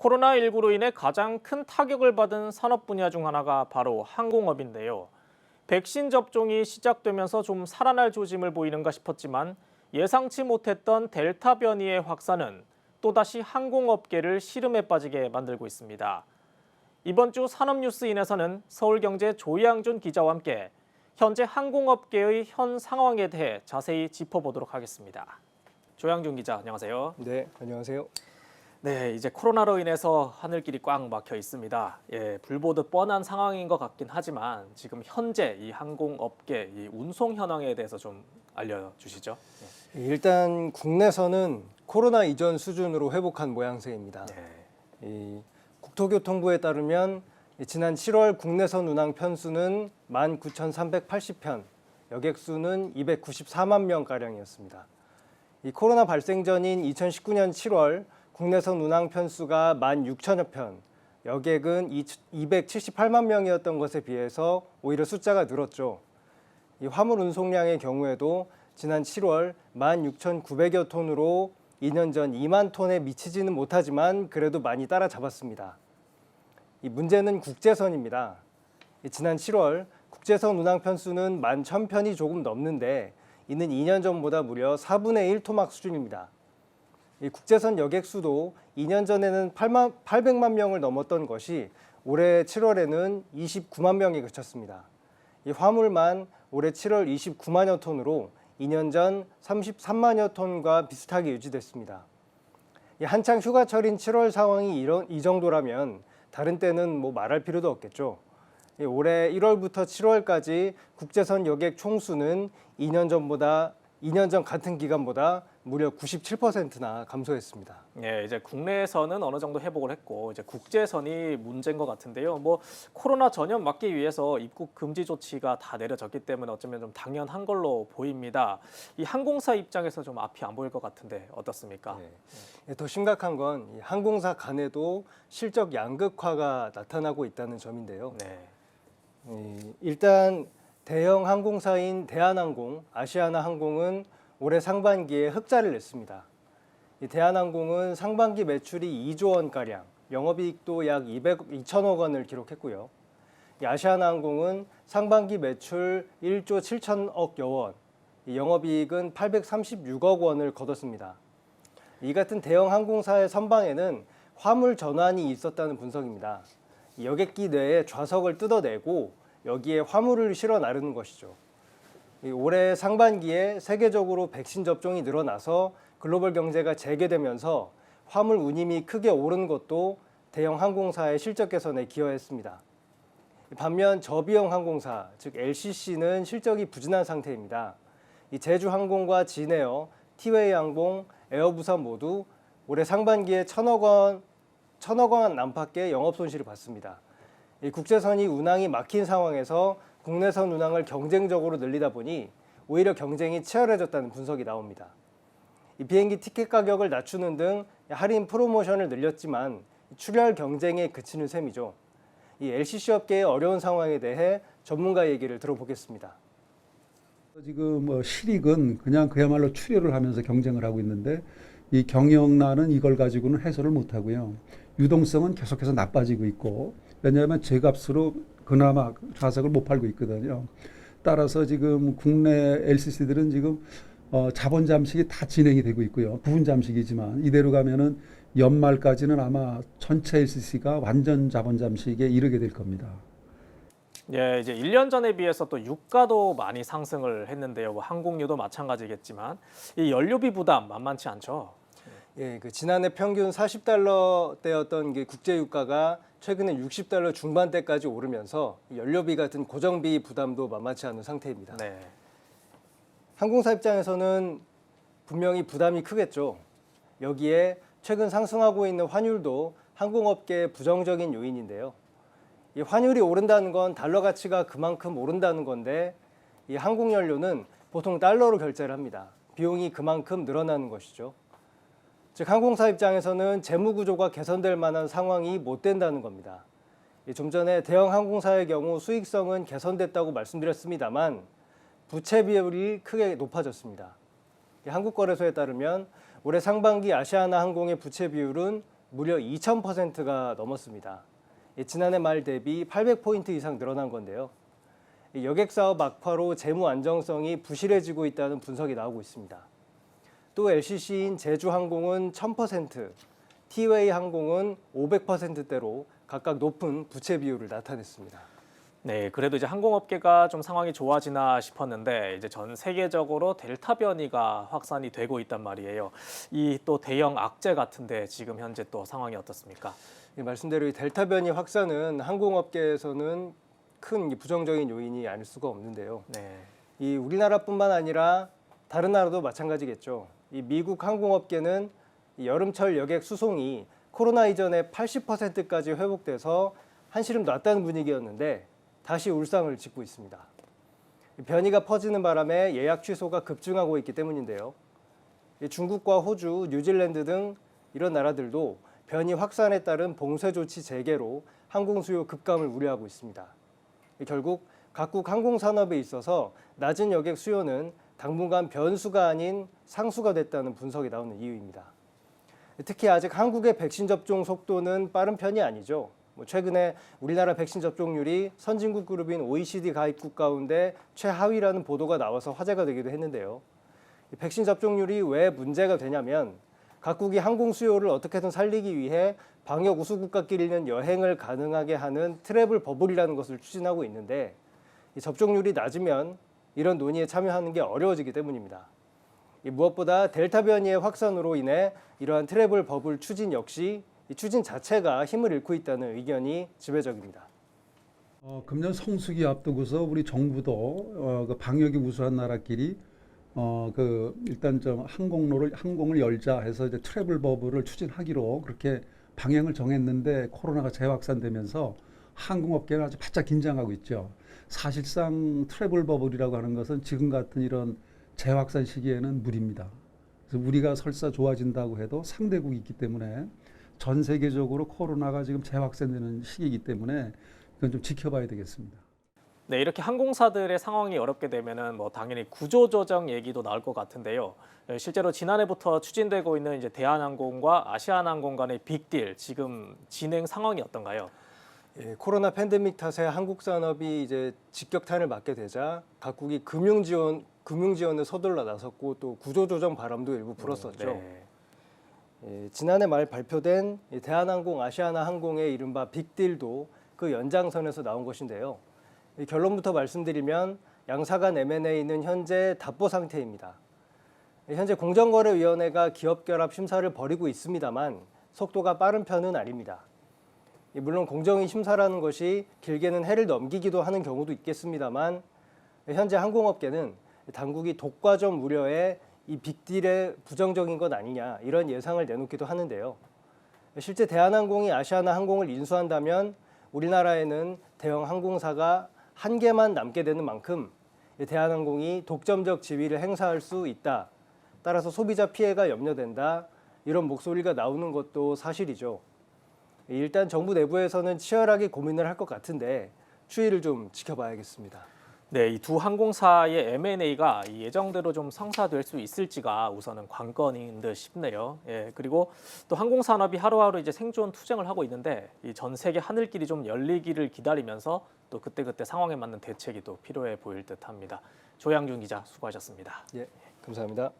코로나19로 인해 가장 큰 타격을 받은 산업 분야 중 하나가 바로 항공업인데요. 백신 접종이 시작되면서 좀 살아날 조짐을 보이는가 싶었지만 예상치 못했던 델타 변이의 확산은 또다시 항공업계를 시름에 빠지게 만들고 있습니다. 이번 주 산업뉴스인에서는 서울경제 조양준 기자와 함께 현재 항공업계의 현 상황에 대해 자세히 짚어보도록 하겠습니다. 조양준 기자, 안녕하세요. 네, 안녕하세요. 네, 이제 코로나로 인해서 하늘길이 꽉 막혀 있습니다. 불보듯 뻔한 상황인 것 같긴 하지만 지금 현재 이 항공업계 이 운송 현황에 대해서 좀 알려주시죠. 일단 국내선은 코로나 이전 수준으로 회복한 모양새입니다. 이 국토교통부에 따르면 지난 7월 국내선 운항 편수는 19,380편, 여객수는 294만 명가량이었습니다. 이 코로나 발생 전인 2019년 7월 국내선 운항 편수가 16,000여 편, 여객은 278만 명이었던 것에 비해서 오히려 숫자가 늘었죠. 이 화물 운송량의 경우에도 지난 7월 16,900여 톤으로 2년 전 2만 톤에 미치지는 못하지만 그래도 많이 따라잡았습니다. 이 문제는 국제선입니다. 지난 7월 국제선 운항 편수는 11,000편이 조금 넘는데 이는 2년 전보다 무려 4분의 1 토막 수준입니다. 이 국제선 여객 수도 2년 전에는 800만 명을 넘었던 것이 올해 7월에는 29만 명에 그쳤습니다. 이 화물만 올해 7월 29만여 톤으로 2년 전 33만여 톤과 비슷하게 유지됐습니다. 이 한창 휴가철인 7월 상황이 이 정도라면 다른 때는 뭐 말할 필요도 없겠죠. 올해 1월부터 7월까지 국제선 여객 총수는 2년 전 같은 기간보다 무려 97%나 감소했습니다. 이제 국내에서는 어느 정도 회복을 했고 이제 국제선이 문제인 것 같은데요. 뭐 코로나 전염 막기 위해서 입국 금지 조치가 다 내려졌기 때문에 어쩌면 좀 당연한 걸로 보입니다. 이 항공사 입장에서 좀 앞이 안 보일 것 같은데 어떻습니까? 더 심각한 건 항공사 간에도 실적 양극화가 나타나고 있다는 점인데요. 일단 대형 항공사인 대한항공, 아시아나항공은 올해 상반기에 흑자를 냈습니다. 대한항공은 상반기 매출이 2조 원가량, 영업이익도 약 2천억 원을 기록했고요. 아시아나항공은 상반기 매출 1조 7천억여 원, 영업이익은 836억 원을 거뒀습니다. 이 같은 대형 항공사의 선방에는 화물 전환이 있었다는 분석입니다. 여객기 내에 좌석을 뜯어내고 여기에 화물을 실어 나르는 것이죠. 올해 상반기에 세계적으로 백신 접종이 늘어나서 글로벌 경제가 재개되면서 화물 운임이 크게 오른 것도 대형 항공사의 실적 개선에 기여했습니다. 반면 저비용 항공사, 즉 LCC는 실적이 부진한 상태입니다. 제주항공과 진에어, 티웨이항공, 에어부산 모두 올해 상반기에 천억 원 안팎의 영업 손실을 봤습니다. 국제선이 운항이 막힌 상황에서 국내선 운항을 경쟁적으로 늘리다 보니 오히려 경쟁이 치열해졌다는 분석이 나옵니다. 비행기 티켓 가격을 낮추는 등 할인 프로모션을 늘렸지만 출혈 경쟁에 그치는 셈이죠. 이 LCC 업계의 어려운 상황에 대해 전문가 얘기를 들어보겠습니다. 지금 실익은 그냥 그야말로 출혈을 하면서 경쟁을 하고 있는데 이 경영난은 이걸 가지고는 해소를 못하고요. 유동성은 계속해서 나빠지고 있고 왜냐하면 제값으로 그나마 좌석을 못 팔고 있거든요. 따라서 지금 국내 LCC들은 지금 자본 잠식이 다 진행이 되고 있고요. 부분 잠식이지만 이대로 가면은 연말까지는 아마 전체 LCC가 완전 자본 잠식에 이르게 될 겁니다. 이제 1년 전에 비해서 또 유가도 많이 상승을 했는데요. 뭐 항공료도 마찬가지겠지만 이 연료비 부담 만만치 않죠. 지난해 평균 40달러대였던 게 국제 유가가 최근에 60달러 중반대까지 오르면서 연료비 같은 고정비 부담도 만만치 않은 상태입니다. 항공사 입장에서는 분명히 부담이 크겠죠. 여기에 최근 상승하고 있는 환율도 항공업계의 부정적인 요인인데요. 이 환율이 오른다는 건 달러 가치가 그만큼 오른다는 건데 이 항공연료는 보통 달러로 결제를 합니다. 비용이 그만큼 늘어나는 것이죠. 즉 항공사 입장에서는 재무 구조가 개선될 만한 상황이 못 된다는 겁니다. 좀 전에 대형 항공사의 경우 수익성은 개선됐다고 말씀드렸습니다만 부채 비율이 크게 높아졌습니다. 한국거래소에 따르면 올해 상반기 아시아나항공의 부채 비율은 무려 2000%가 넘었습니다. 지난해 말 대비 800포인트 이상 늘어난 건데요. 여객 사업 악화로 재무 안정성이 부실해지고 있다는 분석이 나오고 있습니다. 또 LCC인 제주항공은 1000%, 티웨이 항공은 500%대로 각각 높은 부채 비율을 나타냈습니다. 네, 그래도 이제 항공업계가 좀 상황이 좋아지나 싶었는데 이제 전 세계적으로 델타 변이가 확산이 되고 있단 말이에요. 이 또 대형 악재 같은데 지금 현재 또 상황이 어떻습니까? 말씀대로 이 델타 변이 확산은 항공업계에서는 큰 부정적인 요인이 아닐 수가 없는데요. 네. 이 우리나라뿐만 아니라 다른 나라도 마찬가지겠죠. 이 미국 항공업계는 이 여름철 여객 수송이 코로나 이전의 80%까지 회복돼서 한시름 놨다는 분위기였는데 다시 울상을 짓고 있습니다. 변이가 퍼지는 바람에 예약 취소가 급증하고 있기 때문인데요. 중국과 호주, 뉴질랜드 등 이런 나라들도 변이 확산에 따른 봉쇄 조치 재개로 항공 수요 급감을 우려하고 있습니다. 결국 각국 항공산업에 있어서 낮은 여객 수요는 당분간 변수가 아닌 상수가 됐다는 분석이 나오는 이유입니다. 특히 아직 한국의 백신 접종 속도는 빠른 편이 아니죠. 최근에 우리나라 백신 접종률이 선진국 그룹인 OECD 가입국 가운데 최하위라는 보도가 나와서 화제가 되기도 했는데요. 백신 접종률이 왜 문제가 되냐면 각국이 항공 수요를 어떻게든 살리기 위해 방역 우수 국가끼리는 여행을 가능하게 하는 트래블 버블이라는 것을 추진하고 있는데 이 접종률이 낮으면 이런 논의에 참여하는 게 어려워지기 때문입니다. 무엇보다 델타 변이의 확산으로 인해 이러한 트래블 버블 추진 역시 이 추진 자체가 힘을 잃고 있다는 의견이 지배적입니다. 금년 성수기 앞두고서 우리 정부도 그 방역이 우수한 나라끼리 일단 좀 항공을 열자 해서 이제 트래블 버블을 추진하기로 그렇게 방향을 정했는데 코로나가 재확산되면서 항공업계는 아주 바짝 긴장하고 있죠. 사실상 트래블 버블이라고 하는 것은 지금 같은 이런 재확산 시기에는 무리입니다. 그래서 우리가 설사 좋아진다고 해도 상대국이 있기 때문에 전 세계적으로 코로나가 지금 재확산되는 시기이기 때문에 이건 좀 지켜봐야 되겠습니다. 네, 이렇게 항공사들의 상황이 어렵게 되면은 뭐 당연히 구조조정 얘기도 나올 것 같은데요. 실제로 지난해부터 추진되고 있는 이제 대한항공과 아시아나항공 간의 빅딜 지금 진행 상황이 어떤가요? 코로나 팬데믹 탓에 한국 산업이 이제 직격탄을 맞게 되자 각국이 금융 지원을 서둘러 나섰고 또 구조조정 바람도 일부 불었었죠. 네. 지난해 말 발표된 대한항공, 아시아나항공의 이른바 빅딜도 그 연장선에서 나온 것인데요. 결론부터 말씀드리면 양사 간 M&A는 현재 답보 상태입니다. 현재 공정거래위원회가 기업결합 심사를 벌이고 있습니다만 속도가 빠른 편은 아닙니다. 물론 공정위 심사라는 것이 길게는 해를 넘기기도 하는 경우도 있겠습니다만 현재 항공업계는 당국이 독과점 우려에 이 빅딜에 부정적인 것 아니냐 이런 예상을 내놓기도 하는데요. 실제 대한항공이 아시아나항공을 인수한다면 우리나라에는 대형 항공사가 한 개만 남게 되는 만큼 대한항공이 독점적 지위를 행사할 수 있다. 따라서 소비자 피해가 염려된다. 이런 목소리가 나오는 것도 사실이죠. 일단 정부 내부에서는 치열하게 고민을 할 것 같은데 추이를 좀 지켜봐야겠습니다. 네, 이 두 항공사의 M&A가 예정대로 좀 성사될 수 있을지가 우선은 관건인 듯 싶네요. 예, 그리고 또 항공산업이 하루하루 이제 생존 투쟁을 하고 있는데 이 전 세계 하늘길이 좀 열리기를 기다리면서 또 그때그때 상황에 맞는 대책이 또 필요해 보일 듯합니다. 조양준 기자 수고하셨습니다. 예, 감사합니다.